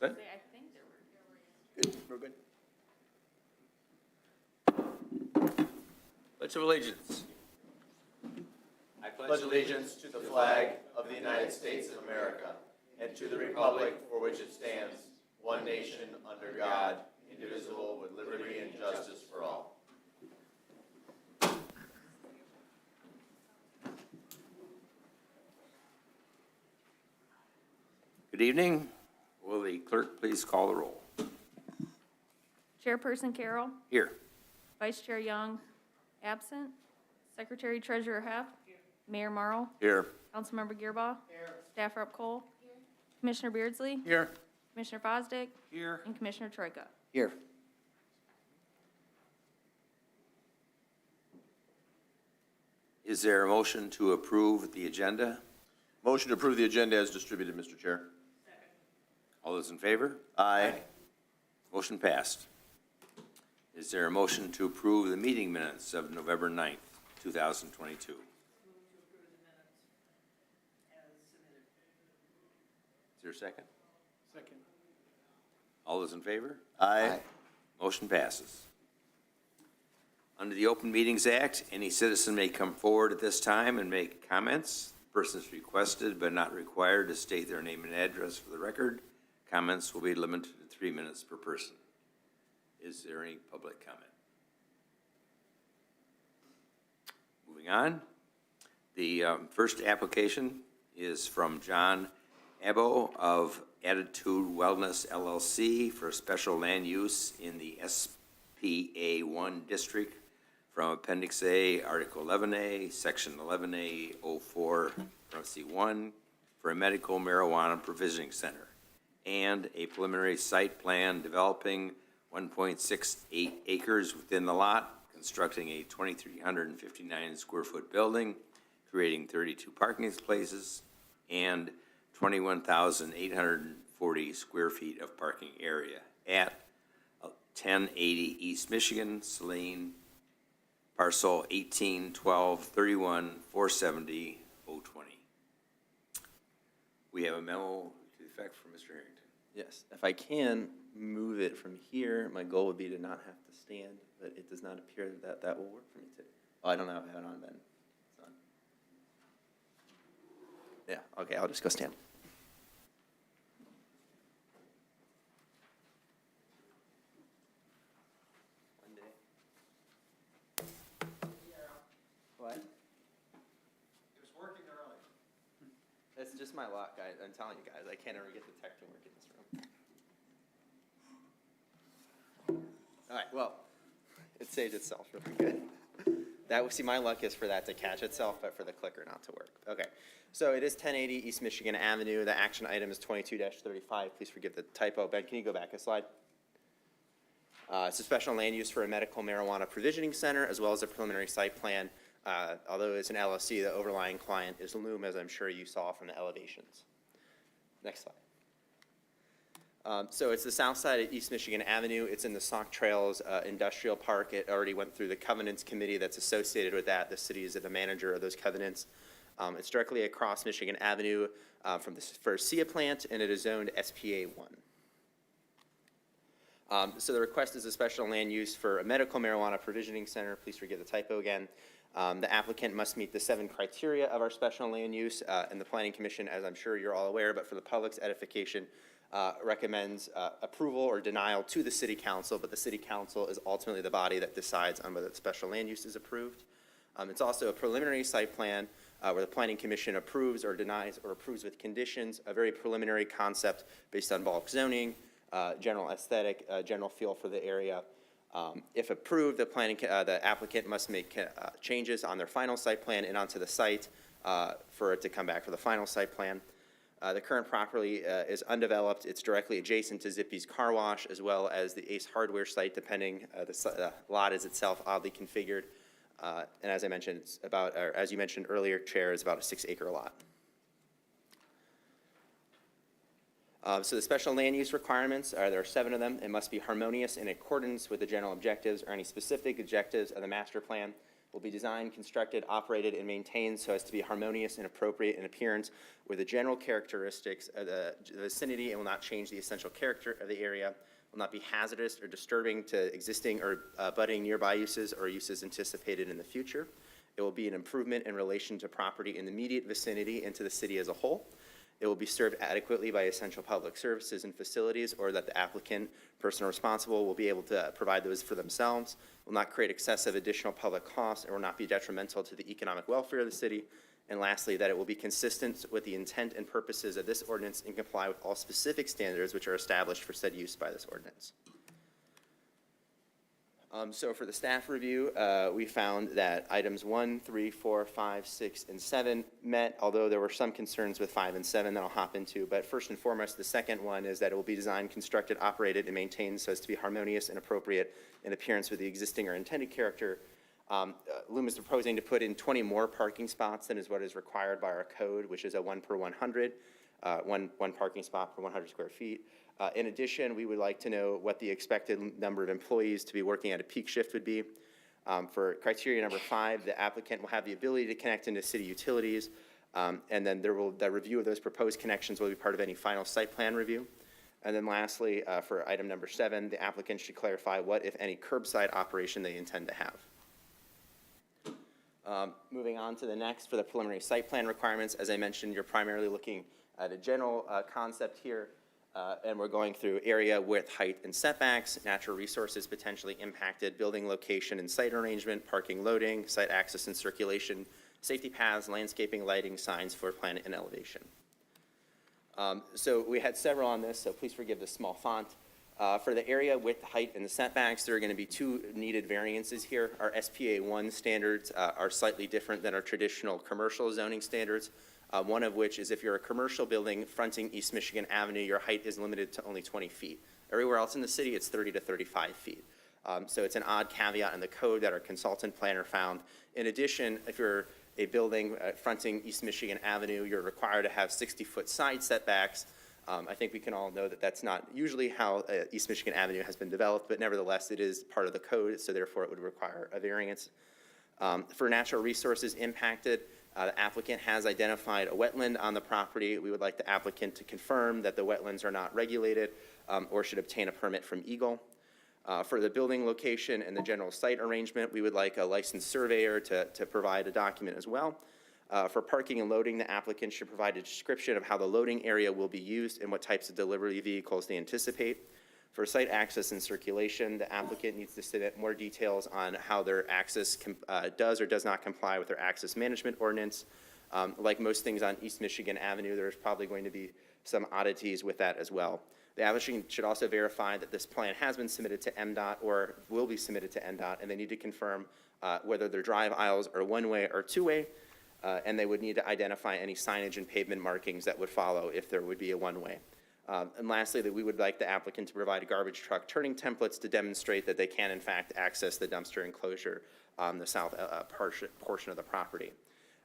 Good? I think there were. Good, we're good. Pledge of Allegiance. I pledge allegiance to the flag of the United States of America and to the republic for which it stands, one nation under God, indivisible with liberty and justice for all. Good evening. Will the clerk please call the roll? Chairperson Carroll, Here. Vice Chair Young, absent. Secretary Treasurer Heff. Mayor Marl, Here. Councilmember Gearbaugh. Staff Rep Cole. Commissioner Beardsley, Here. Commissioner Fosdick, Here. and Commissioner Troika. Here. Is there a motion to approve the agenda? Motion to approve the agenda as distributed, Mr. Chair. All those in favor? Aye. Motion passed. Is there a motion to approve the meeting minutes of November 9th, 2022? Is there a second? Second. All those in favor? Aye. Motion passes. Under the Open Meetings Act, any citizen may come forward at this time and make comments. Persons requested but not required to state their name and address for the record. Comments will be limited to 3 minutes per person. Is there any public comment? Moving on. The first application is from John Abo of Attitude Wellness LLC for special land use in the SPA1 district from Appendix A, Article 11A, Section 11A, 04, parentheses 1, for a medical marijuana provisioning center, and a preliminary site plan developing 1.68 acres within the lot, constructing a 2,359 square foot building, creating 32 parking places, and 21,840 square feet of parking area at 1080 East Michigan, Saline, parcel 18-12-31-470-020. We have a memo to the effect from Mr. Harrington. Yes, if I can move it from here, my goal would be to not have to stand, but it does not appear that that will work for me today. Oh, I don't know, I have it on then. It's on. Yeah, okay, I'll just go stand. One day. What? It was working early. It's just my luck. I'm telling you guys, I can't ever get the tech to work in this room. All right, well, it saved itself really good. See, my luck is for that to catch itself, but for the clicker not to work. Okay, so it is 1080 East Michigan Avenue. The action item is 22-35. Please forgive the typo. Ben, can you go back a slide? It's a special land use for a medical marijuana provisioning center, as well as a preliminary site plan. Although it's an LLC, the overlying client is Loom, as I'm sure you saw from the elevations. Next slide. So it's the south side of East Michigan Avenue. It's in the Sauk Trails Industrial Park. It already went through the covenants committee that's associated with that. The city is the manager of those covenants. It's directly across Michigan Avenue from the first SIA plant, and it is zoned SPA 1. So the request is a special land use for a medical marijuana provisioning center. Please forgive the typo again. The applicant must meet the 7 criteria of our special land use, and the Planning Commission, as I'm sure you're all aware, but for the public's edification, recommends approval or denial to the City Council, but the City Council is ultimately the body that decides on whether the special land use is approved. It's also a preliminary site plan where the Planning Commission approves or denies or approves with conditions, a very preliminary concept based on bulk zoning, general aesthetic, general feel for the area. If approved, the applicant must make changes on their final site plan and onto the site for it to come back for the final site plan. The current property is undeveloped. It's directly adjacent to Zippy's Car Wash, as well as the Ace Hardware site, depending. The lot is itself oddly configured. And as I mentioned, it's about, or as you mentioned earlier, Chair, is about a 6-acre lot. So the special land use requirements, there are 7 of them. It must be harmonious in accordance with the general objectives or any specific objectives of the master plan. will be designed, constructed, operated, and maintained so as to be harmonious and appropriate in appearance with the general characteristics of the vicinity and will not change the essential character of the area, will not be hazardous or disturbing to existing or budding nearby uses or uses anticipated in the future. It will be an improvement in relation to property in the immediate vicinity and to the city as a whole. It will be served adequately by essential public services and facilities, or that the applicant, person responsible, will be able to provide those for themselves, will not create excessive additional public costs, and will not be detrimental to the economic welfare of the city. And lastly, that it will be consistent with the intent and purposes of this ordinance and comply with all specific standards which are established for said use by this ordinance. So for the staff review, we found that items 1, 3, 4, 5, 6, and 7 met, although there were some concerns with 5 and 7 that I'll hop into. But first and foremost, the second one is that it will be designed, constructed, operated, and maintained so as to be harmonious and appropriate in appearance with the existing or intended character. Loom is proposing to put in 20 more parking spots than is what is required by our code, which is a 1 per 100, one parking spot per 100 square feet. In addition, we would like to know what the expected number of employees to be working at a peak shift would be. For criteria number 5, the applicant will have the ability to connect into city utilities, and then the review of those proposed connections will be part of any final site plan review. And then lastly, for item number 7, the applicant should clarify what, if any, curbside operation they intend to have. Moving on to the next, for the preliminary site plan requirements, as I mentioned, you're primarily looking at a general concept here. And we're going through area, width, height, and setbacks, natural resources potentially impacted, building location and site arrangement, parking, loading, site access and circulation, safety paths, landscaping, lighting, signs, floor plan, and elevation. So we had several on this, so please forgive the small font. For the area, width, height, and the setbacks, there are going to be 2 needed variances here. Our SPA 1 standards are slightly different than our traditional commercial zoning standards. One of which is if you're a commercial building fronting East Michigan Avenue, your height is limited to only 20 feet. Everywhere else in the city, it's 30 to 35 feet. So it's an odd caveat in the code that our consultant planner found. In addition, if you're a building fronting East Michigan Avenue, you're required to have 60-foot side setbacks. I think we can all know that that's not usually how East Michigan Avenue has been developed, but nevertheless, it is part of the code, so therefore it would require a variance. For natural resources impacted, the applicant has identified a wetland on the property. We would like the applicant to confirm that the wetlands are not regulated or should obtain a permit from Eagle. For the building location and the general site arrangement, we would like a licensed surveyor to provide a document as well. For parking and loading, the applicant should provide a description of how the loading area will be used and what types of delivery vehicles they anticipate. For site access and circulation, the applicant needs to submit more details on how their access does or does not comply with their access management ordinance. Like most things on East Michigan Avenue, there's probably going to be some oddities with that as well. The applicant should also verify that this plan has been submitted to MDOT or will be submitted to MDOT, and they need to confirm whether their drive aisles are one-way or two-way, and they would need to identify any signage and pavement markings that would follow if there would be a one-way. And lastly, that we would like the applicant to provide garbage truck turning templates to demonstrate that they can, in fact, access the dumpster enclosure on the south portion of the property.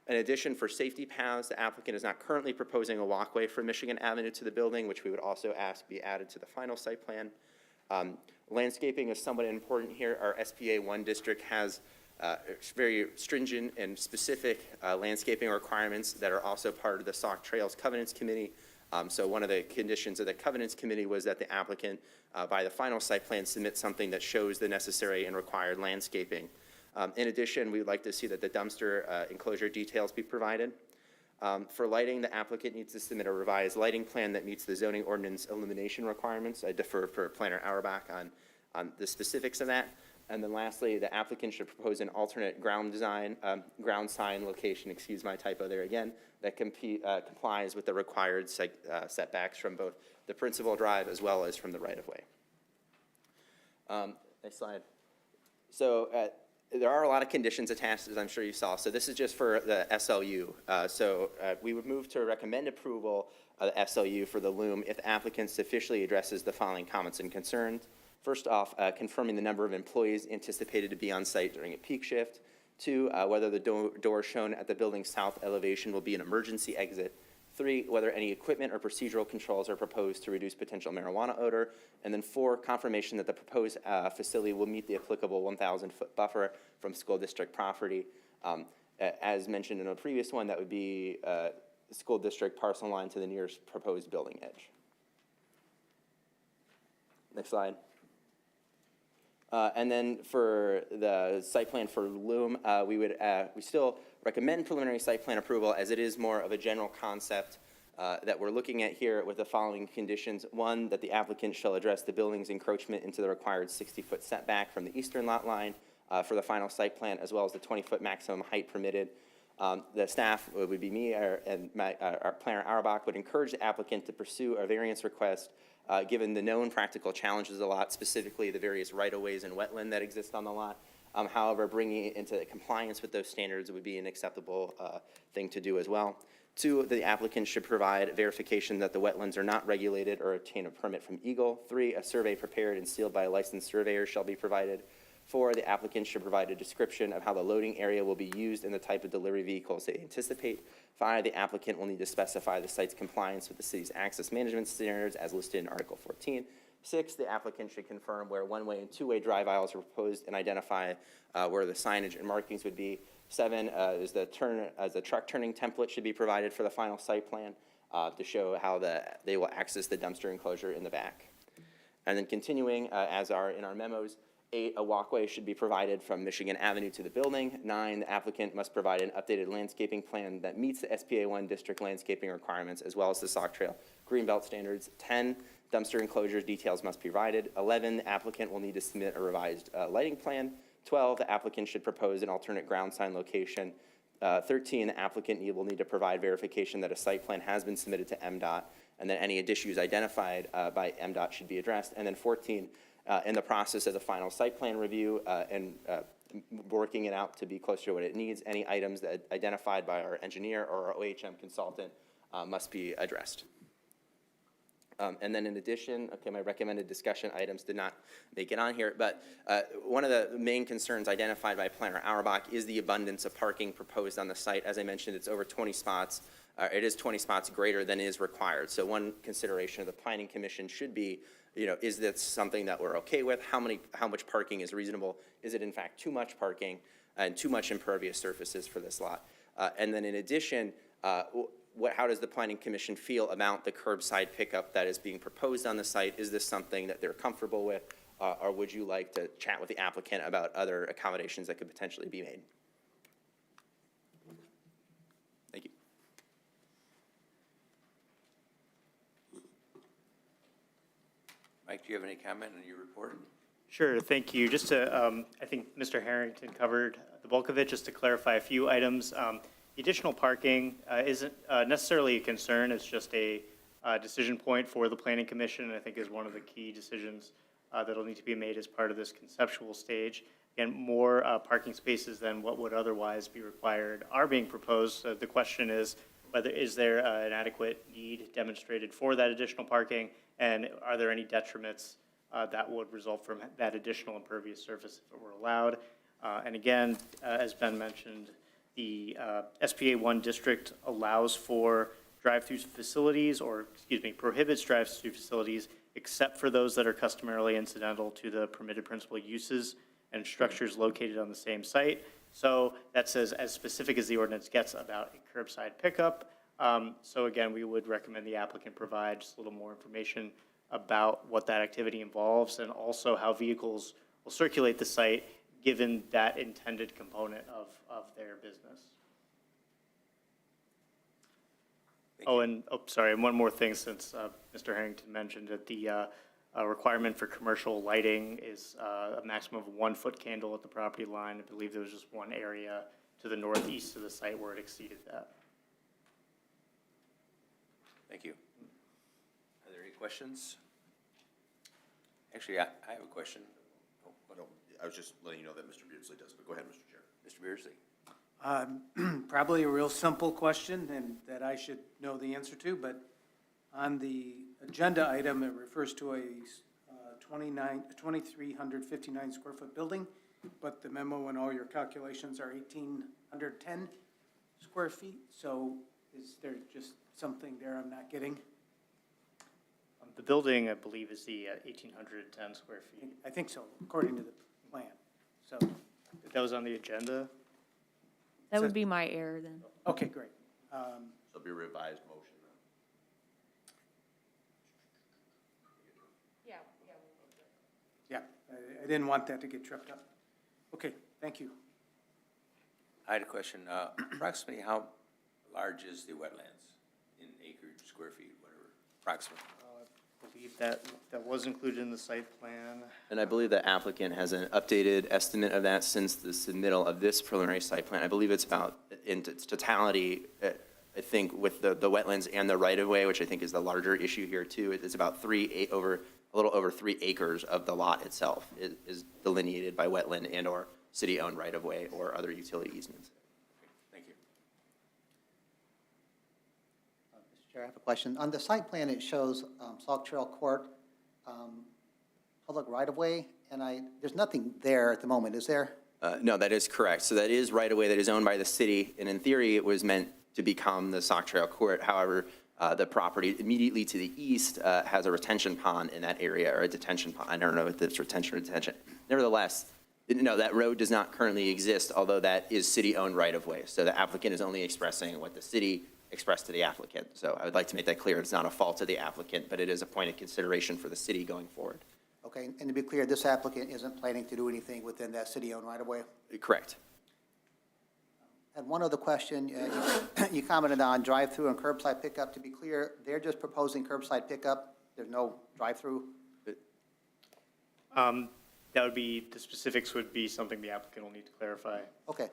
In addition, for safety paths, the applicant is not currently proposing a walkway from Michigan Avenue to the building, which we would also ask be added to the final site plan. Landscaping is somewhat important here. Our SPA 1 district has very stringent and specific landscaping requirements that are also part of the Sauk Trails Covenants Committee. So one of the conditions of the Covenants Committee was that the applicant, by the final site plan, submit something that shows the necessary and required landscaping. In addition, we would like to see that the dumpster enclosure details be provided. For lighting, the applicant needs to submit a revised lighting plan that meets the zoning ordinance illumination requirements. I defer for Planner Auerbach on the specifics of that. And then lastly, the applicant should propose an alternate ground sign location, excuse my typo there again, that complies with the required setbacks from both the principal drive as well as from the right-of-way. Next slide. So there are a lot of conditions attached, as I'm sure you saw. So this is just for the SLU. We would move to recommend approval of the SLU for the loom if the applicant sufficiently addresses the following comments and concerns. First off, confirming the number of employees anticipated to be on site during a peak shift. 2, whether the door shown at the building's south elevation will be an emergency exit. 3, whether any equipment or procedural controls are proposed to reduce potential marijuana odor. And then 4, confirmation that the proposed facility will meet the applicable 1,000-foot buffer from school district property. As mentioned in a previous one, that would be school district parcel line to the nearest proposed building edge. Next slide. And then for the site plan for Loom, we still recommend preliminary site plan approval, as it is more of a general concept that we're looking at here with the following conditions. 1, that the applicant shall address the building's encroachment into the required 60-foot setback from the eastern lot line for the final site plan, as well as the 20-foot maximum height permitted. The staff, would be me, and our planner Auerbach, would encourage the applicant to pursue a variance request given the known practical challenges of the lot, specifically the various right-of-ways and wetland that exist on the lot. However, bringing it into compliance with those standards would be an acceptable thing to do as well. 2, the applicant should provide verification that the wetlands are not regulated or obtain a permit from Eagle. 3, a survey prepared and sealed by a licensed surveyor shall be provided. 4, the applicant should provide a description of how the loading area will be used and the type of delivery vehicles they anticipate. 5, the applicant will need to specify the site's compliance with the city's access management standards as listed in Article 14. 6, the applicant should confirm where one-way and two-way drive aisles are proposed and identify where the signage and markings would be. 7 is the truck turning template should be provided for the final site plan to show how they will access the dumpster enclosure in the back. And then continuing, as are in our memos, 8, a walkway should be provided from Michigan Avenue to the building. 9, the applicant must provide an updated landscaping plan that meets the SPA1 district landscaping requirements as well as the Sauk Trail Greenbelt standards. 10, dumpster enclosure details must be provided. 11, the applicant will need to submit a revised lighting plan. 12, the applicant should propose an alternate ground sign location. 13, the applicant will need to provide verification that a site plan has been submitted to MDOT and that any issues identified by MDOT should be addressed. And then 14, in the process of the final site plan review and working it out to be closer to what it needs, any items that identified by our engineer or our OHM consultant must be addressed. And then in addition, okay, my recommended discussion items did not make it on here, but one of the main concerns identified by Planner Auerbach is the abundance of parking proposed on the site. As I mentioned, it's over 20 spots. It is 20 spots greater than is required. So one consideration of the Planning Commission should be, is this something that we're okay with? How much parking is reasonable? Is it in fact too much parking and too much impervious surfaces for this lot? And then in addition, how does the Planning Commission feel about the curbside pickup that is being proposed on the site? Is this something that they're comfortable with, or would you like to chat with the applicant about other accommodations that could potentially be made? Thank you. Mike, do you have any comment on your report? Sure, thank you. Just to, I think Mr. Harrington covered the bulk of it. Just to clarify a few items. The additional parking isn't necessarily a concern. It's just a decision point for the Planning Commission, and I think is one of the key decisions that'll need to be made as part of this conceptual stage. Again, more parking spaces than what would otherwise be required are being proposed. The question is, is there an adequate need demonstrated for that additional parking, and are there any detriments that would result from that additional impervious surface if it were allowed? And again, as Ben mentioned, the SPA1 district allows for drive-through facilities, or excuse me, prohibits drive-through facilities except for those that are customarily incidental to the permitted principal uses and structures located on the same site. So that says as specific as the ordinance gets about a curbside pickup. So again, we would recommend the applicant provide just a little more information about what that activity involves and also how vehicles will circulate the site given that intended component of their business. Sorry, and one more thing, since Mr. Harrington mentioned that the requirement for commercial lighting is a maximum of 1 foot candle at the property line. I believe there was just one area to the northeast of the site where it exceeded that. Thank you. Are there any questions? Actually, I have a question. No, I was just letting you know that Mr. Beardsley does, but go ahead, Mr. Chair. Mr. Beardsley. Probably a real simple question and that I should know the answer to, but on the agenda item, it refers to a 2,359 square foot building, but the memo and all your calculations are 1,810 square feet. So Is there just something there I'm not getting? The building, I believe, is the 1,810 square feet. I think so, according to the plan. So, That was on the agenda. That would be my error then. okay, great. So it'll be a revised motion then. Yeah. Yeah, I didn't want that to get tripped up. Okay, thank you. I had a question. Approximately how large is the wetlands in acreage, square feet, whatever, approximately? I believe that was included in the site plan. And I believe the applicant has an updated estimate of that since the submittal of this preliminary site plan. I believe it's about, in its totality, I think with the wetlands and the right-of-way, which I think is the larger issue here too, it's about a little over 3 acres of the lot itself is delineated by wetland and/or city-owned right-of-way or other utility easements. Thank you. Mr. Chair, I have a question. On the site plan, it shows Sauk Trail Court, public right-of-way, and there's nothing there at the moment, is there? No, that is correct. So that is right-of-way that is owned by the city, and in theory, it was meant to become the Sauk Trail Court. However, the property immediately to the east has a retention pond in that area, or a detention pond. I don't know if it's retention or detention. Nevertheless, no, that road does not currently exist, although that is city-owned right-of-way. So the applicant is only expressing what the city expressed to the applicant. So I would like to make that clear. It's not a fault of the applicant, but it is a point of consideration for the city going forward. Okay, and to be clear, this applicant isn't planning to do anything within that city-owned right-of-way? Correct. And one other question, you commented on drive-through and curbside pickup. To be clear, they're just proposing curbside pickup? There's no drive-through? That would be, the specifics would be something the applicant will need to clarify. Okay,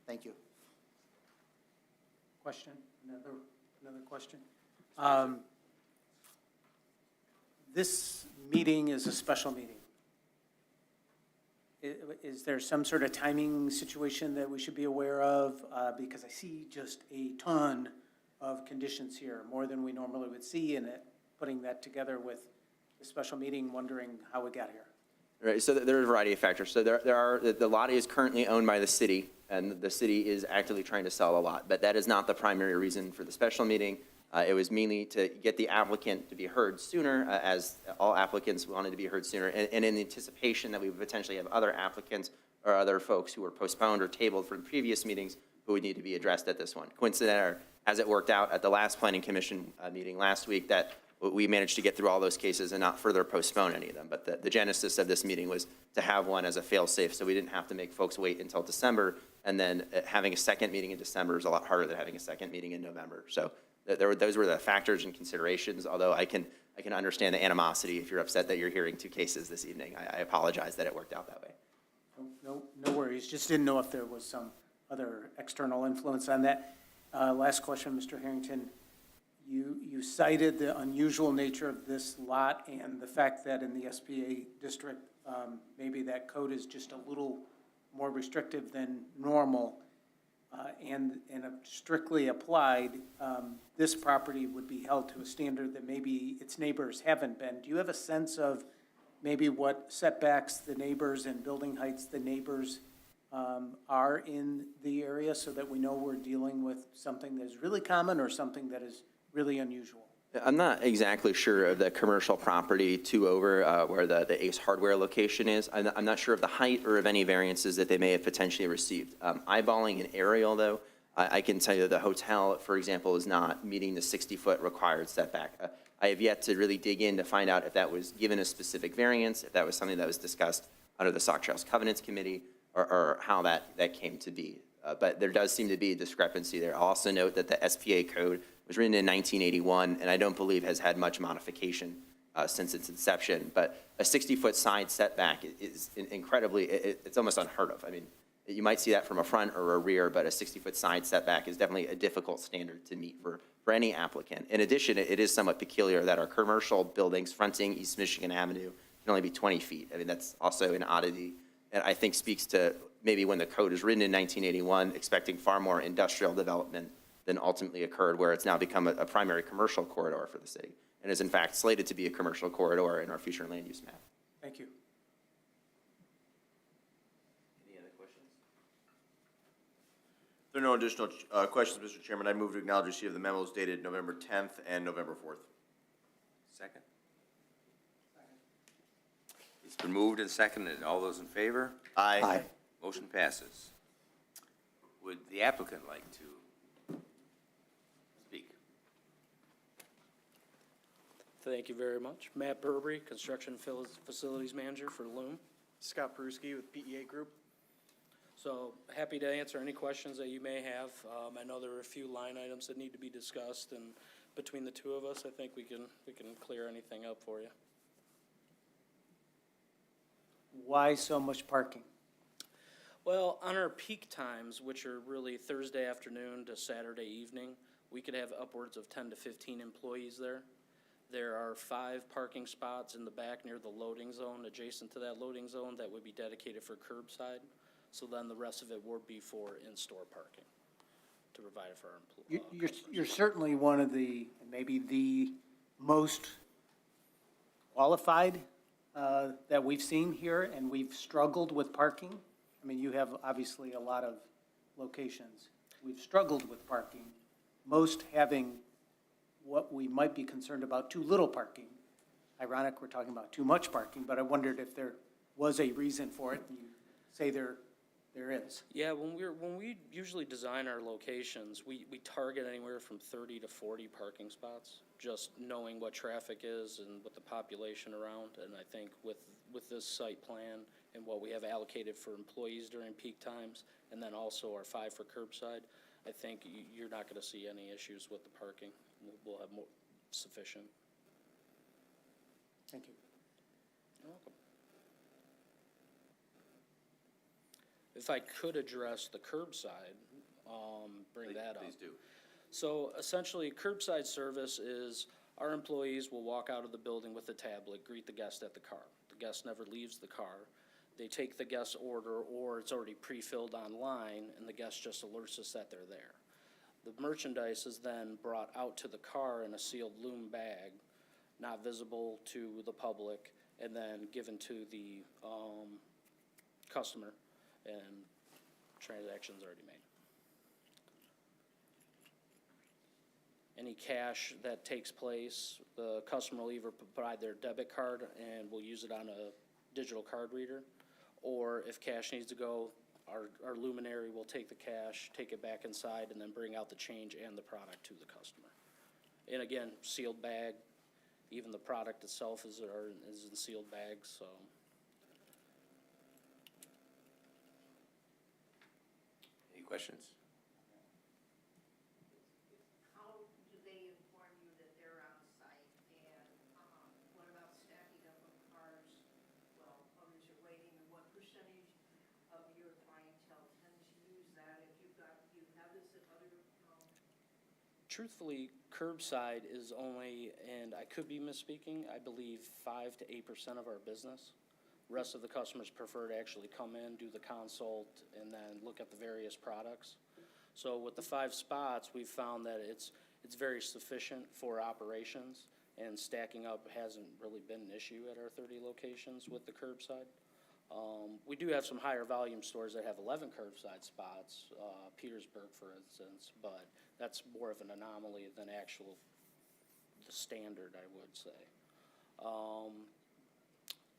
thank you. Question? Another question? This meeting is a special meeting. Is there some sort of timing situation that we should be aware of? Because I see just a ton of conditions here, more than we normally would see, and putting that together with the special meeting, wondering how we got here. Right, so there are a variety of factors. So the lot is currently owned by the city, and the city is actively trying to sell a lot, but that is not the primary reason for the special meeting. It was mainly to get the applicant to be heard sooner, as all applicants wanted to be heard sooner, and in anticipation that we would potentially have other applicants or other folks who were postponed or tabled from previous meetings who would need to be addressed at this one. Coincidentally, as it worked out at the last Planning Commission meeting last week, that we managed to get through all those cases and not further postpone any of them. But the genesis of this meeting was to have one as a fail-safe, so we didn't have to make folks wait until December, and then having a second meeting in December is a lot harder than having a second meeting in November. So those were the factors and considerations, although I can understand the animosity if you're upset that you're hearing 2 cases this evening. I apologize that it worked out that way. No worries. Just didn't know if there was some other external influence on that. Last question, Mr. Harrington. You cited the unusual nature of this lot and the fact that in the SPA district, maybe that code is just a little more restrictive than normal. And strictly applied, this property would be held to a standard that maybe its neighbors haven't been. Do you have a sense of maybe what setbacks the neighbors and building heights the neighbors are in the area, so that we know we're dealing with something that is really common or something that is really unusual? I'm not exactly sure of the commercial property 2 over where the Ace Hardware location is. I'm not sure of the height or of any variances that they may have potentially received. Eyeballing an aerial, though, I can tell you that the hotel, for example, is not meeting the 60-foot required setback. I have yet to really dig in to find out if that was given a specific variance, if that was something that was discussed under the Sauk Trails Covenants Committee, or how that came to be. But there does seem to be a discrepancy there. I'll also note that the SPA code was written in 1981, and I don't believe has had much modification since its inception. But a 60-foot side setback is incredibly, it's almost unheard of. I mean, you might see that from a front or a rear, but a 60-foot side setback is definitely a difficult standard to meet for any applicant. In addition, it is somewhat peculiar that our commercial buildings fronting East Michigan Avenue can only be 20 feet. I mean, that's also an oddity, and I think speaks to maybe when the code was written in 1981, expecting far more industrial development than ultimately occurred, where it's now become a primary commercial corridor for the city, and is in fact slated to be a commercial corridor in our future land use map. Thank you. Any other questions? there are no additional questions, Mr. Chairman, I move to acknowledge receipt of the memos dated November 10th and November 4th. Second? It's been moved and seconded. All those in favor? Aye. Motion passes. Would the applicant like to speak? Thank you very much. Matt Burberry, Construction Facilities Manager for Loom. Scott Peruski with PEA Group. So happy to answer any questions that you may have. I know there are a few line items that need to be discussed, and between the two of us, I think we can clear anything up for you. Why so much parking? Well, on our peak times, which are really Thursday afternoon to Saturday evening, we could have upwards of 10 to 15 employees there. There are 5 parking spots in the back near the loading zone, adjacent to that loading zone, that would be dedicated for curbside. So then the rest of it would be for in-store parking to provide it for our employees. You're certainly one of the, maybe the most qualified that we've seen here, and we've struggled with parking. I mean, you have obviously a lot of locations. We've struggled with parking, most having what we might be concerned about, too little parking. Ironic, we're talking about too much parking, but I wondered if there was a reason for it, and you say there is. Yeah, when we usually design our locations, we target anywhere from 30 to 40 parking spots, just knowing what traffic is and what the population around. And I think with this site plan and what we have allocated for employees during peak times, and then also our 5 for curbside, I think you're not gonna see any issues with the parking. We'll have more sufficient. Thank you. You're welcome. If I could address the curbside, bring that up. Please do. So essentially, curbside service is our employees will walk out of the building with a tablet, greet the guest at the car. The guest never leaves the car. They take the guest's order, or it's already pre-filled online, and the guest just alerts us that they're there. The merchandise is then brought out to the car in a sealed loom bag, not visible to the public, and then given to the customer, and transaction's already made. Any cash that takes place, the customer will either provide their debit card and we'll use it on a digital card reader, or if cash needs to go, our luminary will take the cash, take it back inside, and then bring out the change and the product to the customer. And again, sealed bag, even the product itself is in sealed bags, so. Any questions? How do they inform you that they're on site? And what about stacking up of cars while others are waiting? And what percentage of your clientele tends to use that? If you have this at other, Truthfully, curbside is only, and I could be misspeaking, I believe 5 to 8% of our business. Rest of the customers prefer to actually come in, do the consult, and then look at the various products. So with the 5 spots, we've found that it's very sufficient for operations, and stacking up hasn't really been an issue at our 30 locations with the curbside. We do have some higher volume stores that have 11 curbside spots, Petersburg, for instance, but that's more of an anomaly than the standard, I would say.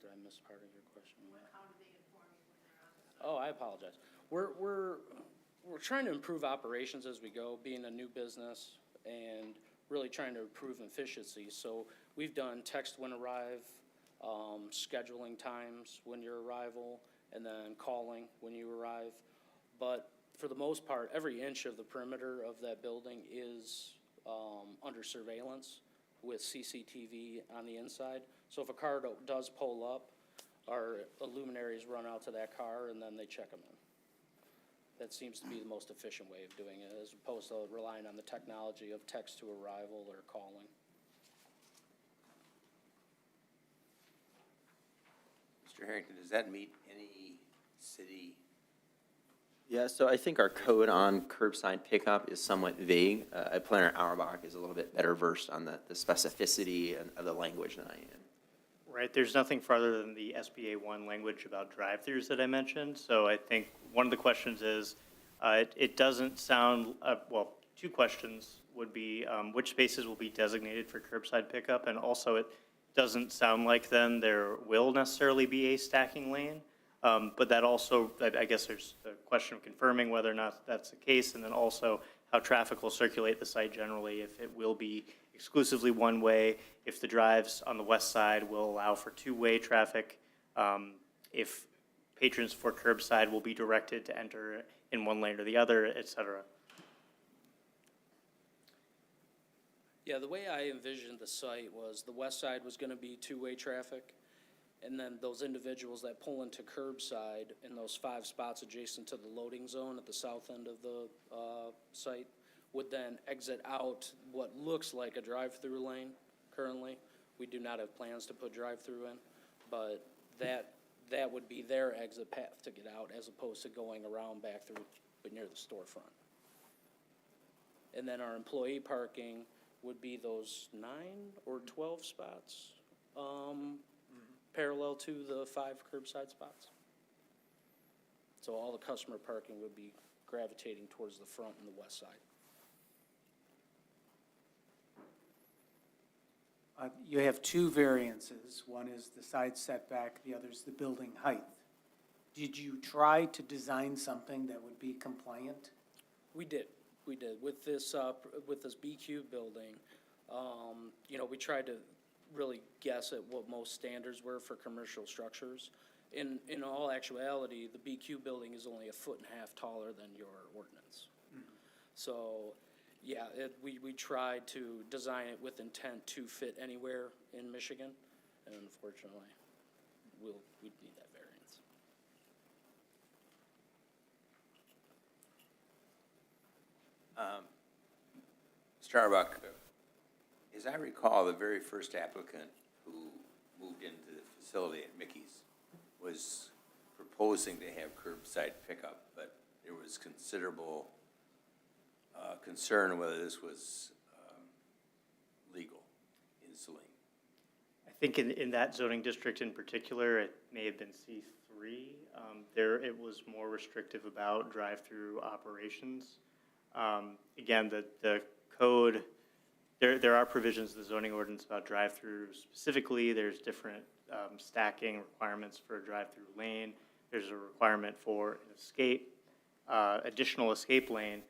Did I miss part of your question? how do they inform you when they're on site? Oh, I apologize. We're trying to improve operations as we go, being a new business, and really trying to improve efficiency. So we've done text when arrive, scheduling times when your arrival, and then calling when you arrive. But for the most part, every inch of the perimeter of that building is under surveillance with CCTV on the inside. So if a car does pull up, our luminaries run out to that car and then they check them in. That seems to be the most efficient way of doing it, as opposed to relying on the technology of text to arrival or calling. Mr. Harrington, does that meet any city? Yeah, so I think our code on curbside pickup is somewhat vague. Planner Auerbach is a little bit better versed on the specificity of the language than I am. Right, there's nothing further than the SBA 1 language about drive-throughs that I mentioned. So I think one of the questions is, It doesn't sound, well, two questions would be, which spaces will be designated for curbside pickup? And also, it doesn't sound like then there will necessarily be a stacking lane. But that also, I guess there's the question of confirming whether or not that's the case, and then also how traffic will circulate the site generally, if it will be exclusively one way, if the drives on the west side will allow for two-way traffic, if patrons for curbside will be directed to enter in one lane or the other, et cetera. Yeah, the way I envisioned the site was the west side was gonna be two-way traffic, and then those individuals that pull into curbside in those 5 spots adjacent to the loading zone at the south end of the site would then exit out what looks like a drive-through lane currently. We do not have plans to put drive-through in, but that would be their exit path to get out as opposed to going around back through but near the storefront. And then our employee parking would be those 9 or 12 spots, parallel to the 5 curbside spots. So all the customer parking would be gravitating towards the front and the west side. You have two variances. One is the side setback, the other is the building height. Did you try to design something that would be compliant? We did. With this BQ building, we tried to really guess at what most standards were for commercial structures. In all actuality, the BQ building is only 1.5 feet taller than your ordinance. Mm-hmm. So, yeah, we tried to design it with intent to fit anywhere in Michigan, and unfortunately, we'd need that variance. Starbuck, as I recall, the very first applicant who moved into the facility at Mickey's was proposing to have curbside pickup, but there was considerable concern whether this was legal in Saline. I think in that zoning district in particular, it may have been C3. There, it was more restrictive about drive-through operations. Again, the code, there are provisions in the zoning ordinance about drive-through specifically. There's different stacking requirements for a drive-through lane. There's a requirement for an escape, additional escape lane,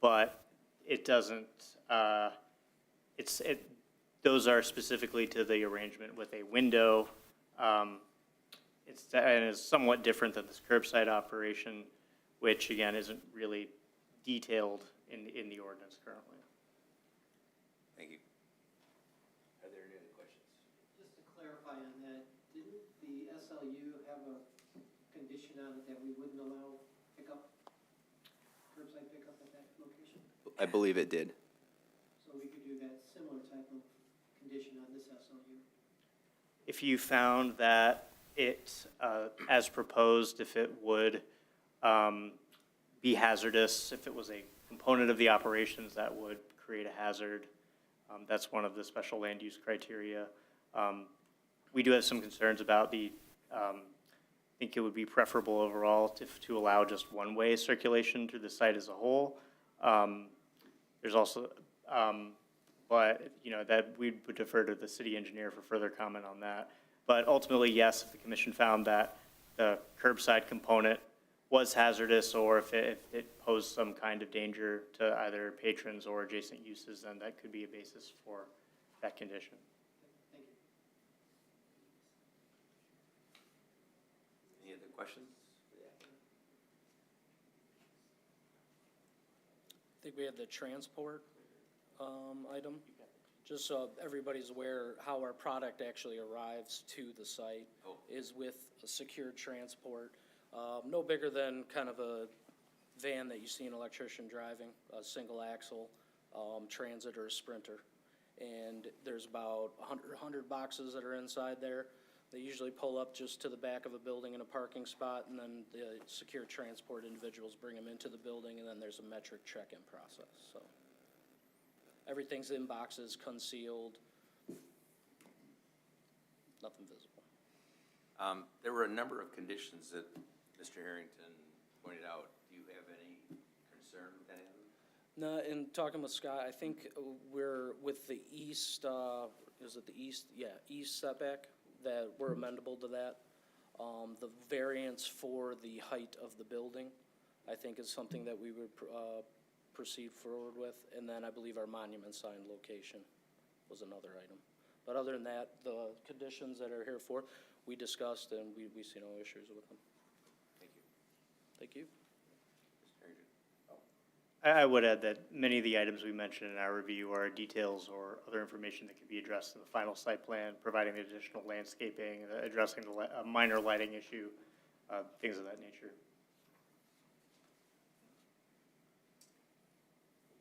but it doesn't, those are specifically to the arrangement with a window. And is somewhat different than this curbside operation, which again isn't really detailed in the ordinance currently. Thank you. Are there any other questions? Just to clarify on that, didn't the SLU have a condition on it that we wouldn't allow curbside pickup at that location? I believe it did. So we could do that similar type of condition on this SLU? If you found that it, as proposed, if it would be hazardous, if it was a component of the operations that would create a hazard, that's one of the special land use criteria. We do have some concerns about I think it would be preferable overall to allow just one-way circulation through the site as a whole. There's also, but that we would defer to the city engineer for further comment on that. But ultimately, yes, if the commission found that the curbside component was hazardous, or if it posed some kind of danger to either patrons or adjacent uses, then that could be a basis for that condition. Thank you. Any other questions? I think we have the transport item. Just so everybody's aware, how our product actually arrives to the site is with a secured transport. No bigger than kind of a van that you see an electrician driving, a single axle transit or a sprinter. And there's about 100 boxes that are inside there. They usually pull up just to the back of a building in a parking spot, and then the secure transport individuals bring them into the building, and then there's a metric check-in process. So everything's in boxes, concealed, nothing visible. There were a number of conditions that Mr. Harrington pointed out concern with any of them? No, in talking with Scott, I think we're with the east, is it the east? Yeah, east setback, that we're amendable to that. The variance for the height of the building, I think is something that we would proceed forward with. And then I believe our monument sign location was another item. But other than that, the conditions that are here for, we discussed and we see no issues with them. Thank you. Thank you. Mr. Harrington? I would add that many of the items we mentioned in our review are details or other information that can be addressed in the final site plan, providing the additional landscaping, addressing a minor lighting issue, things of that nature.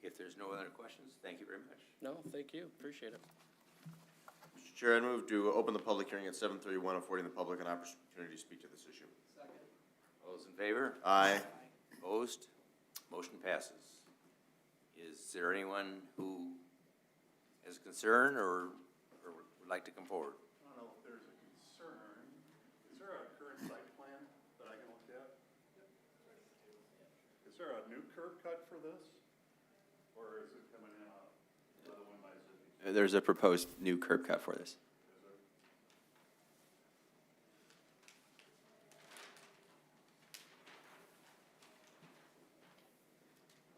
If there's no other questions, thank you very much. No, thank you. Appreciate it. Mr. Chair, I move to open the public hearing at 7:31, affording the public an opportunity to speak to this issue. All those in favor? Aye. Opposed? Motion passes. Is there anyone who has a concern or would like to come forward? I don't know if there's a concern. Is there a current site plan that I can look at? Is there a new curb cut for this? Or is it coming in another one by Zippy? There's a proposed new curb cut for this. Is there?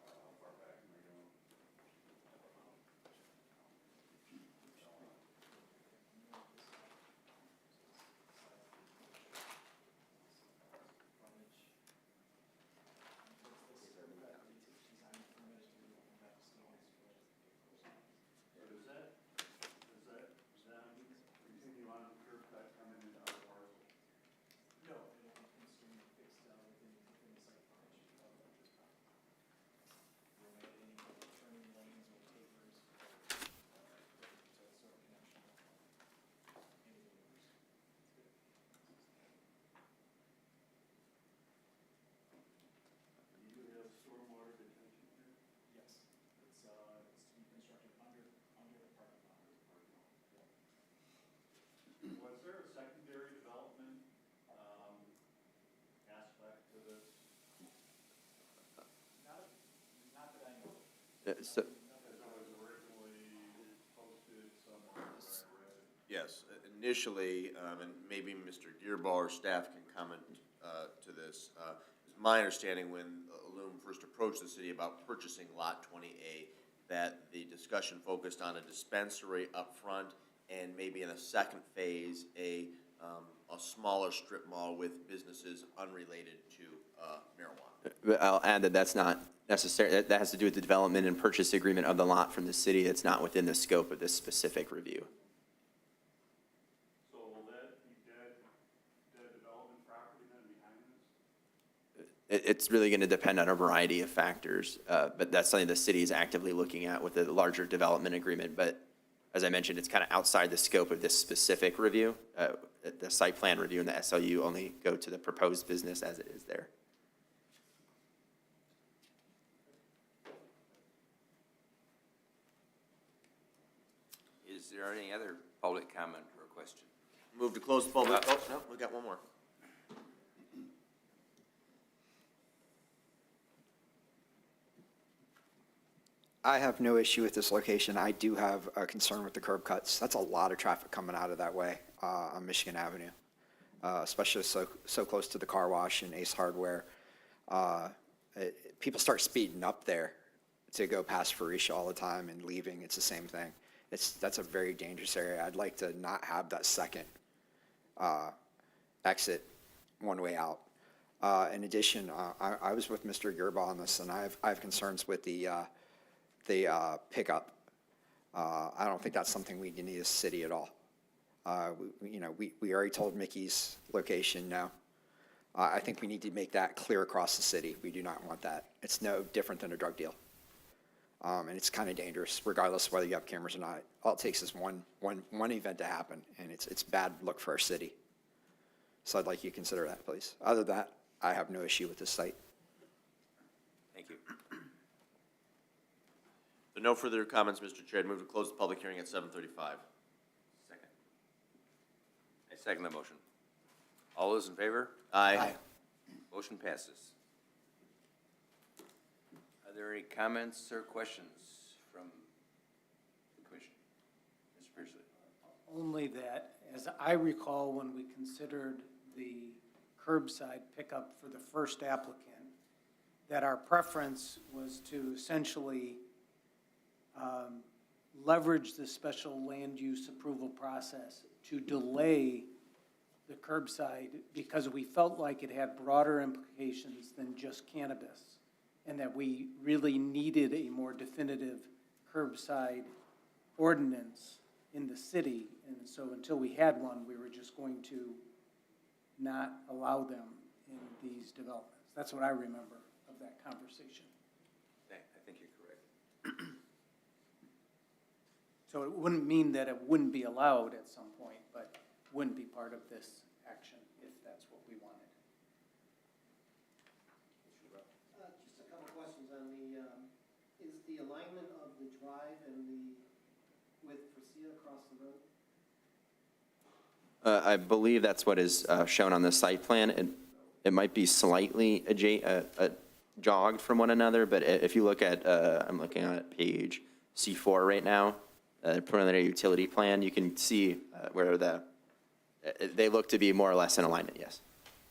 How far back am I going? Does that continue on the curb cut coming into our parcel? No, it'll be consumed fixed within the site frontage of this property. We won't add any turning lanes or tapers to sort of connection of any neighbors. Do you have stormwater detention here? Yes, it's to be constructed under the parking lot. Was there a secondary development aspect to this? Not that I know of. So, As it was originally posted somewhere where I read it. Yes, initially, and maybe Mr. Gearbar or staff can comment to this. It's my understanding when Loom first approached the city about purchasing Lot 20A, that the discussion focused on a dispensary up front and maybe in a second phase, a smaller strip mall with businesses unrelated to marijuana. but I'll add that that's not necessary. That has to do with the development and purchase agreement of the lot from the city. It's not within the scope of this specific review. So will that be dead development property then behind this? It's really going to depend on a variety of factors, but that's something the city is actively looking at with a larger development agreement. But as I mentioned, it's kind of outside the scope of this specific review. The site plan review and the SLU only go to the proposed business as it is there. Is there any other public comment or question? Move to close the public, oh, no, we got one more. I have no issue with this location. I do have a concern with the curb cuts. That's a lot of traffic coming out of that way on Michigan Avenue, especially so close to the car wash and Ace Hardware. People start speeding up there to go past Farisha all the time and leaving. It's the same thing. That's a very dangerous area. I'd like to not have that second exit one way out. In addition, I was with Mr. Gerba on this, and I have concerns with the pickup. I don't think that's something we need as a city at all. We already told Mickey's location no. I think we need to make that clear across the city. We do not want that. It's no different than a drug deal. And it's kind of dangerous, regardless of whether you have cameras or not. All it takes is one event to happen, and it's bad look for our city. So I'd like you to consider that, please. Other than that, I have no issue with this site. Thank you. There are no further comments, Mr. Chair. I'd move to close the public hearing at 7:35. Second. I second the motion. All those in favor? Aye. Motion passes. there any comments or questions from the commission? Mr. Pearsley? Only that, as I recall, when we considered the curbside pickup for the first applicant, that our preference was to essentially leverage the special land use approval process to delay the curbside because we felt like it had broader implications than just cannabis, and that we really needed a more definitive curbside ordinance in the city. And so until we had one, we were just going to not allow them in these developments. That's what I remember of that conversation. I think you're correct. So it wouldn't mean that it wouldn't be allowed at some point, but wouldn't be part of this action if that's what we wanted. Just a couple of questions on the, is the alignment of the drive and the width for Sia across the road? I believe that's what is shown on the site plan. It might be slightly jogged from one another, but if you look at, I'm looking at page C4 right now, preliminary utility plan, you can see where they look to be more or less in alignment, yes.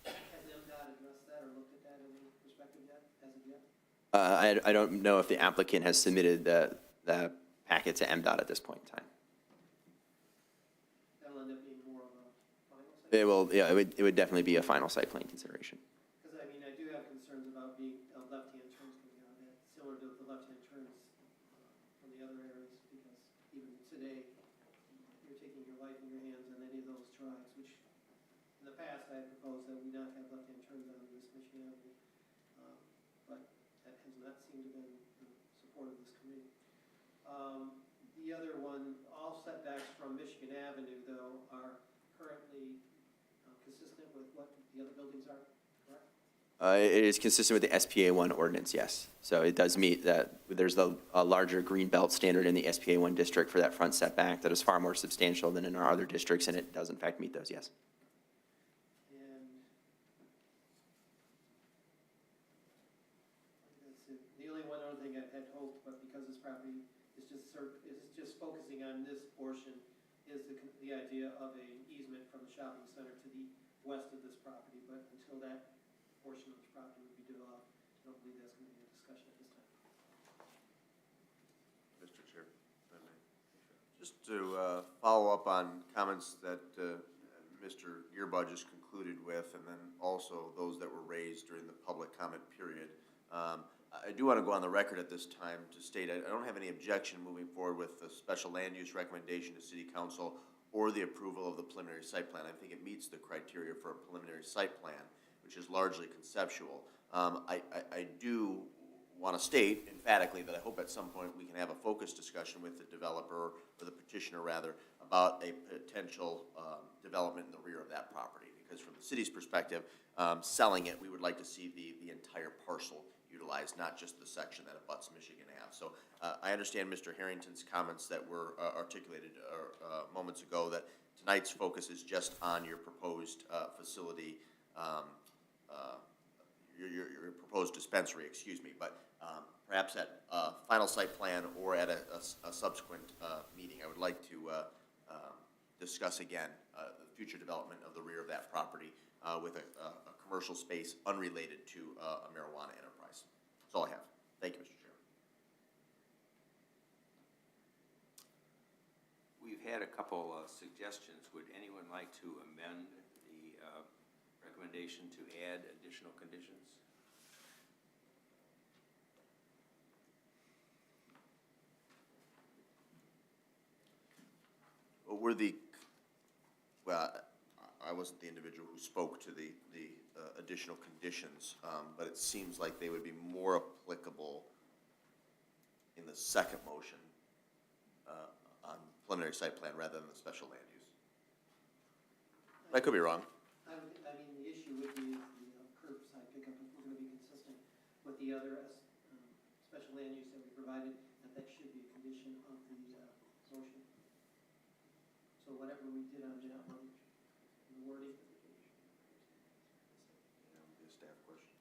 Has MDOT addressed that or looked at that in any perspective yet, as of yet? I don't know if the applicant has submitted the packet to MDOT at this point in time. That'll end up being more of a final site? It will, yeah, it would definitely be a final site plan consideration. Because, I mean, I do have concerns about being left-hand turns coming out of that, similar to the left-hand turns from the other areas, because even today, you're taking your life in your hands on any of those drives, which in the past, I had proposed that we not have left-hand turns on this Michigan Avenue, but that has not seemed to have been the support of this committee. The other one, all setbacks from Michigan Avenue, though, are currently consistent with what the other buildings are, correct? It is consistent with the SPA1 ordinance, yes. So it does meet that, there's a larger green belt standard in the SPA1 district for that front setback that is far more substantial than in our other districts, and it does in fact meet those, yes. And that's it. The only one other thing I had hoped, but because this property is just focusing on this portion, is the idea of an easement from the shopping center to the west of this property, but until that portion of this property would be developed, I don't believe that's going to be a discussion at this time. Mr. Chair, if I may. Just to follow up on comments that Mr. Gearbaugh just concluded with, and then also those that were raised during the public comment period. I do want to go on the record at this time to state I don't have any objection moving forward with the special land use recommendation to City Council or the approval of the preliminary site plan. I think it meets the criteria for a preliminary site plan, which is largely conceptual. I do want to state emphatically that I hope at some point we can have a focused discussion with the developer, or the petitioner rather, about a potential development in the rear of that property. Because from the city's perspective, selling it, we would like to see the entire parcel utilized, not just the section that abuts Michigan Ave. So I understand Mr. Harrington's comments that were articulated moments ago, that tonight's focus is just on your proposed facility, your proposed dispensary, excuse me, but perhaps at final site plan or at a subsequent meeting, I would like to discuss again the future development of the rear of that property with a commercial space unrelated to a marijuana enterprise. That's all I have. Thank you, Mr. Chair. We've had a couple suggestions. Would anyone like to amend the recommendation to add additional conditions? Well, I wasn't the individual who spoke to the additional conditions, but it seems like they would be more applicable in the second motion on preliminary site plan rather than the special land use. I could be wrong. I mean, the issue would be the curbside pickup, if we're going to be consistent with the other special land use that we provided, that should be a condition of the motion. So whatever we did on that one, the wording. Staff question.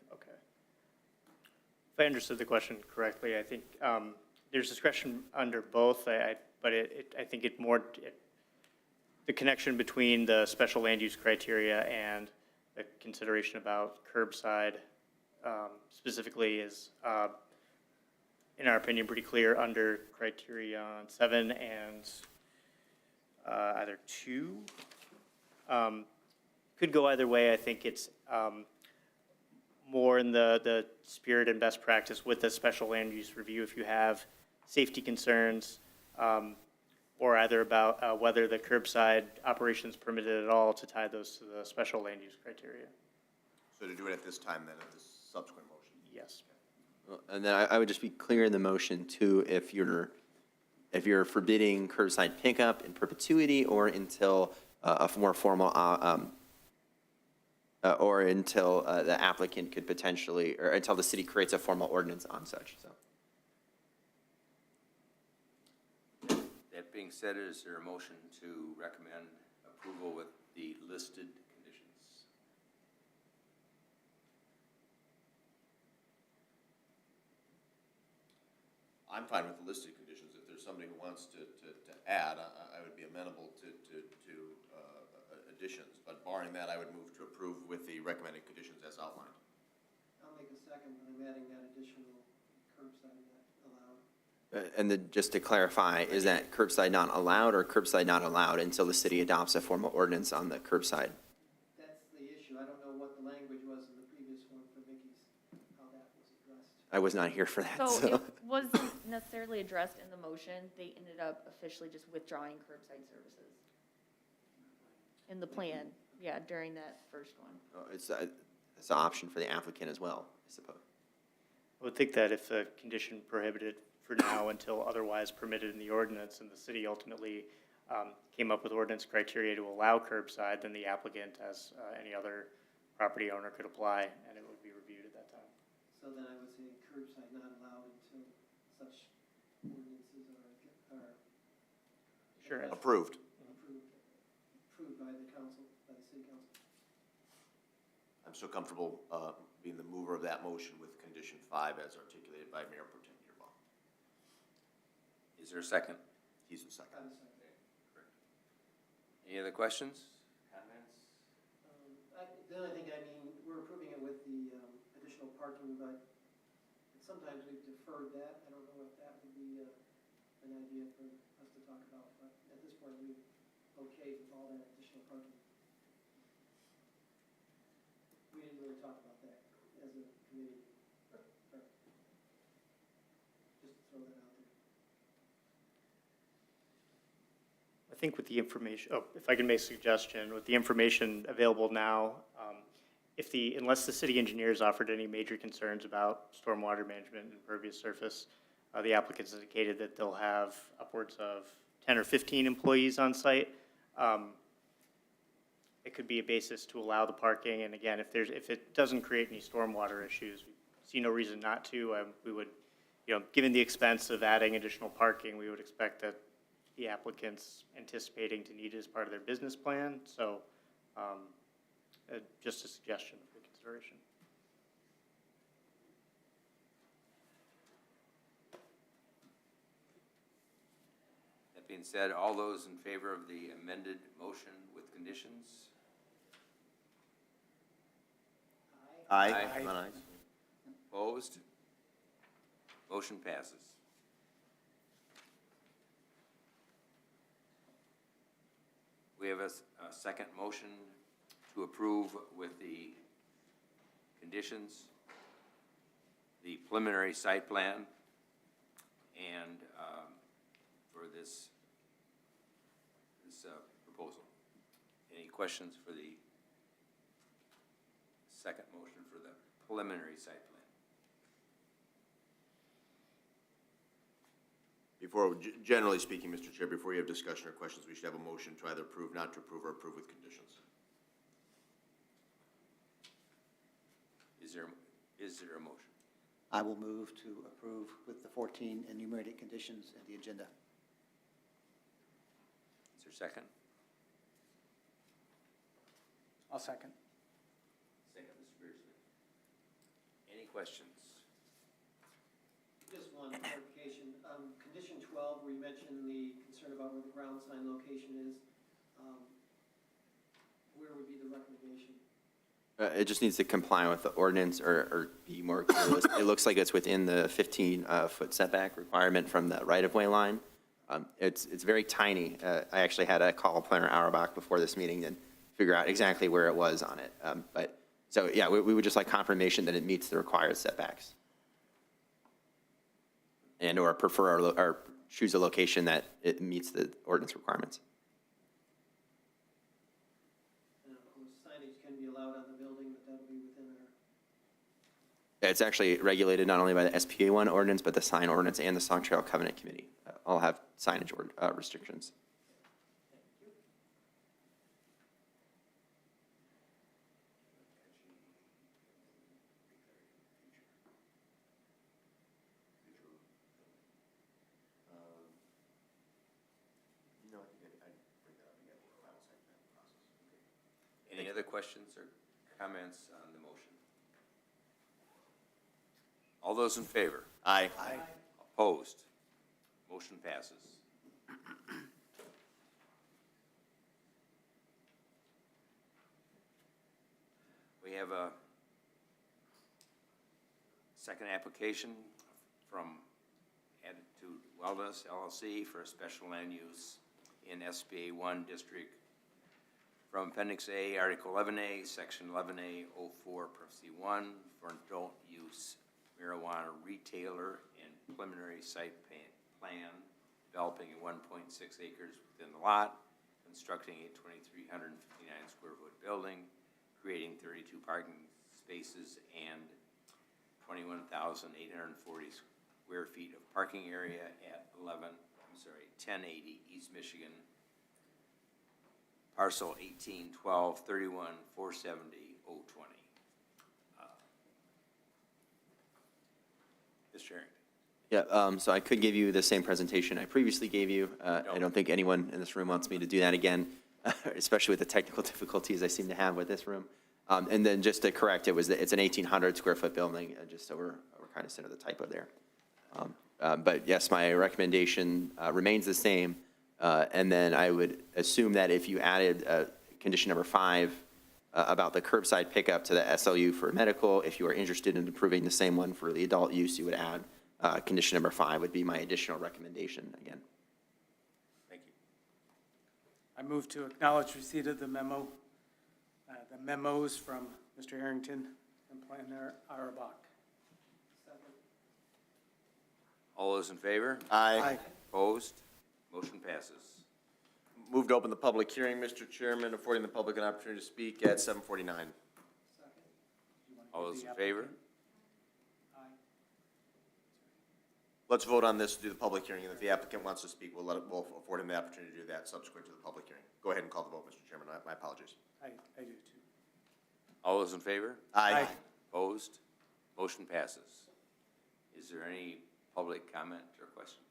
Okay. If I understood the question correctly, I think there's discretion under both, but I think the connection between the special land use criteria and the consideration about curbside specifically is, in our opinion, pretty clear under criterion 7 and either 2. Could go either way. I think it's more in the spirit and best practice with the special land use review if you have safety concerns, or either about whether the curbside operation is permitted at all, to tie those to the special land use criteria. So to do it at this time, then, at this subsequent motion? Yes. And then I would just be clear in the motion too, if you're forbidding curbside pickup in perpetuity or until a more formal, or until the applicant could potentially, or until the city creates a formal ordinance on such, so. That being said, is there a motion to recommend approval with the listed conditions? I'm fine with the listed conditions. If there's somebody who wants to add, I would be amenable to additions. But barring that, I would move to approve with the recommended conditions as outlined. I'll make a second, but I'm adding that additional curbside not allowed. And then just to clarify, is that curbside not allowed or curbside not allowed until the city adopts a formal ordinance on the curbside? That's the issue. I don't know what the language was in the previous one for Mickey's, how that was addressed. I was not here for that, So it wasn't necessarily addressed in the motion. They ended up officially just withdrawing curbside services in the plan, yeah, during that first one. It's an option for the applicant as well, I suppose. I would think that if the condition prohibited for now until otherwise permitted in the ordinance, and the city ultimately came up with ordinance criteria to allow curbside, then the applicant, as any other property owner, could apply, and it would be reviewed at that time. So then I would say curbside not allowed until such ordinances are Sure. Approved. approved by the council, by the city council. I'm so comfortable being the mover of that motion with condition 5 as articulated by Mayor Pro Tem Gearbaugh. Is there a second? He's the second. I'm sorry. Any other questions, comments? The only thing, we're approving it with the additional parking, but sometimes we've deferred that. I don't know if that would be an idea for us to talk about, but at this point, we've okayed with all that additional parking. We didn't really talk about that as a committee. Just to throw that out there. I think with the information, if I can make a suggestion, with the information available now, unless the city engineers offered any major concerns about stormwater management and impervious surface, the applicants indicated that they'll have upwards of 10 or 15 employees on site. It could be a basis to allow the parking, and again, if it doesn't create any stormwater issues, we see no reason not to. We would, given the expense of adding additional parking, we would expect that the applicant's anticipating to need it as part of their business plan. So just a suggestion for consideration. That being said, all those in favor of the amended motion with conditions? Aye. Aye. Opposed? Motion passes. We have a second motion to approve with the conditions, the preliminary site plan, and for this proposal. Any questions for the second motion for the preliminary site plan? Generally speaking, Mr. Chair, before you have discussion or questions, we should have a motion to either approve, not to approve, or approve with conditions. Is there a motion? I will move to approve with the 14 enumerated conditions in the agenda. Is there a second? I'll second. Second, Mr. Beardsley. Any questions? Just one clarification. Condition 12, where you mentioned the concern about where the ground sign location is, where would be the recommendation? It just needs to comply with the ordinance or be more clear. It looks like it's within the 15-foot setback requirement from the right-of-way line. It's very tiny. I actually had to call Planner Auerbach before this meeting and figure out exactly where it was on it. So yeah, we would just like confirmation that it meets the required setbacks. And or prefer or choose a location that it meets the ordinance requirements. And of course, signage can be allowed on the building, but that'll be within our. It's actually regulated not only by the SPA1 ordinance, but the sign ordinance and the Sauk Trail Covenant Committee all have signage restrictions. Any other questions or comments on the motion? All those in favor? Aye. Opposed? Motion passes. We have a second application from Attitude Wellness LLC for a special land use in SBA 1 district from Appendix A, Article 11A, Section 11A, 04, Parentheses 1, for adult use marijuana retailer and preliminary site plan, developing a 1.6 acres within the lot, constructing a 2,359 square foot building, creating 32 parking spaces and 21,840 square feet of parking area at 1080 East Michigan, parcel 181231470020. Mr. Harrington. Yeah, so I could give you the same presentation I previously gave you. I don't think anyone in this room wants me to do that again, especially with the technical difficulties I seem to have with this room. And then just to correct, it's an 1,800 square foot building, just so we're kind of center the typo there. But yes, my recommendation remains the same. And then I would assume that if you added condition number 5 about the curbside pickup to the SLU for medical, if you are interested in approving the same one for the adult use, you would add condition number 5 would be my additional recommendation again. Thank you. I move to acknowledge receipt of the memos from Mr. Harrington and Planner Auerbach. All those in favor? Aye. Opposed? Motion passes. Move to open the public hearing, Mr. Chairman, affording the public an opportunity to speak at 7:49. All those in favor? Let's vote on this to do the public hearing, and if the applicant wants to speak, we'll afford him the opportunity to do that subsequent to the public hearing. Go ahead and call the vote, Mr. Chairman. My apologies. I do too. All those in favor? Aye. Opposed? Motion passes. Is there any public comment or question?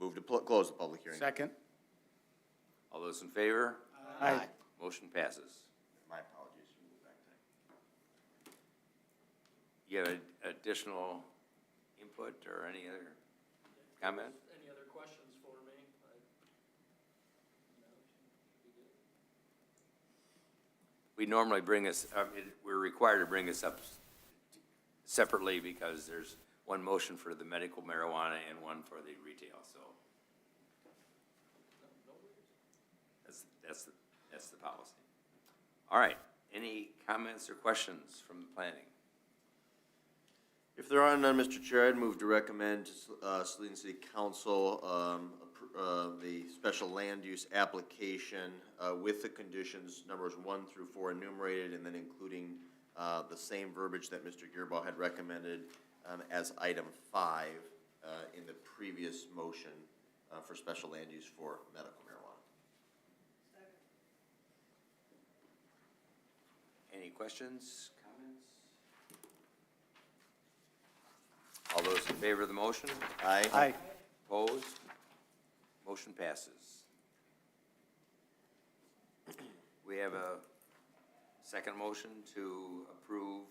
Move to close the public hearing. Second. All those in favor? Aye. Motion passes. My apologies. We'll move back to You have additional input or any other comment? Any other questions for me? We normally bring this, we're required to bring this up separately because there's one motion for the medical marijuana and one for the retail, so. That's the policy. All right, any comments or questions from the planning? If there are none, Mr. Chair, I'd move to recommend to Saline City Council the special land use application with the conditions numbers 1 through 4 enumerated, and then including the same verbiage that Mr. Gearbaugh had recommended as item 5 in the previous motion for special land use for medical marijuana. Any questions, comments? All those in favor of the motion? Aye. Aye. Opposed? Motion passes. We have a second motion to approve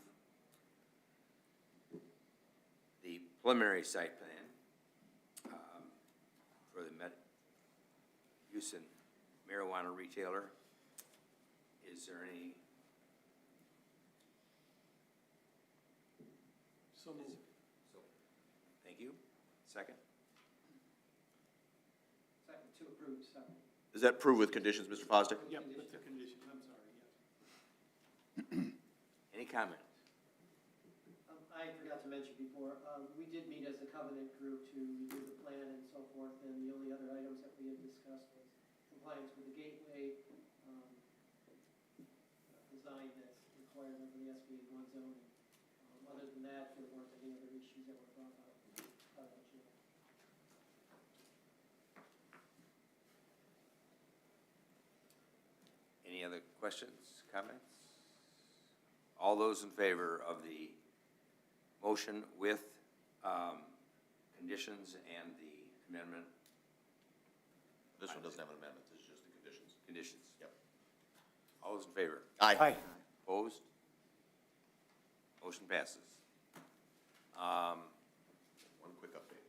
preliminary site plan for the use in marijuana retailer. Is there any? So moved. Thank you. Second? Second, to approve, second. Is that approved with conditions, Mr. Fosdick? Yep, with the conditions, I'm sorry, yes. Any comment? I forgot to mention before, we did meet as a covenant group to review the plan and so forth, and the only other items that we had discussed was compliance with the gateway, design that's required under the SBA 1 zoning. Other than that, there weren't any other issues that were brought up. Any other questions, comments? All those in favor of the motion with conditions and the amendment? This one doesn't have an amendment, this is just the conditions. Conditions. Yep. All those in favor? Aye. Opposed? Motion passes. One quick update,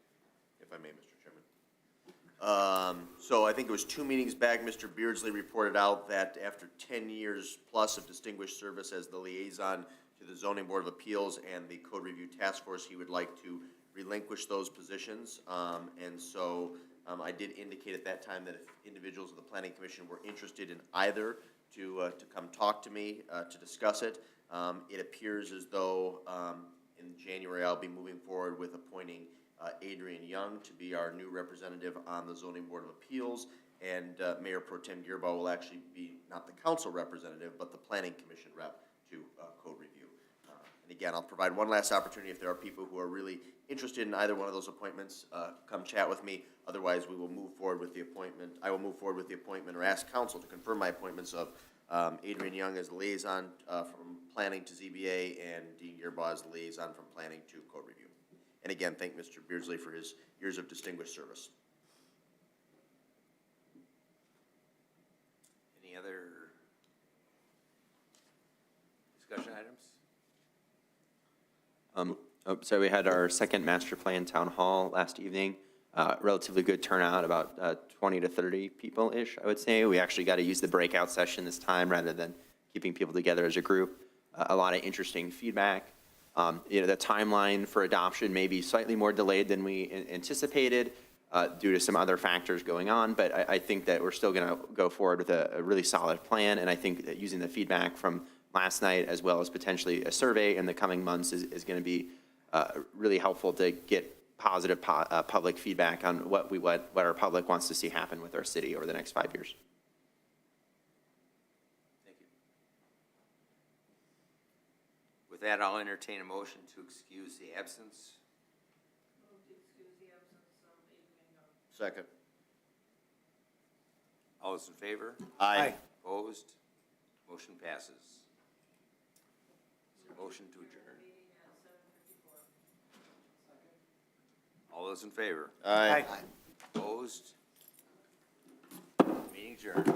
if I may, Mr. Chairman. So I think it was 2 meetings back, Mr. Beardsley reported out that after 10 years plus of distinguished service as the liaison to the Zoning Board of Appeals and the Code Review Task Force, he would like to relinquish those positions. And so I did indicate at that time that if individuals of the Planning Commission were interested in either, to come talk to me to discuss it. It appears as though in January I'll be moving forward with appointing Adrian Young to be our new representative on the Zoning Board of Appeals, and Mayor Pro Tem Gearbaugh will actually be not the council representative, but the Planning Commission rep to code review. And again, I'll provide one last opportunity if there are people who are really interested in either one of those appointments, come chat with me. Otherwise, we will move forward with the appointment. I will move forward with the appointment or ask council to confirm my appointments of Adrian Young as liaison from Planning to ZBA and Dean Gearbaugh as liaison from Planning to Code Review. And again, thank Mr. Beardsley for his years of distinguished service. Any other discussion items? So we had our second master plan town hall last evening. Relatively good turnout, about 20 to 30 people-ish, I would say. We actually got to use the breakout session this time rather than keeping people together as a group. A lot of interesting feedback. The timeline for adoption may be slightly more delayed than we anticipated due to some other factors going on, but I think that we're still going to go forward with a really solid plan, and I think that using the feedback from last night as well as potentially a survey in the coming months is going to be really helpful to get positive public feedback on what our public wants to see happen with our city over the next 5 years. Thank you. With that, I'll entertain a motion to excuse the absence. Move to excuse the absence of Adrian Young. Second. All those in favor? Aye. Opposed? Motion passes. Is there a motion to adjourn? Meeting at 7:54. All those in favor? Aye. Opposed? Meeting adjourned.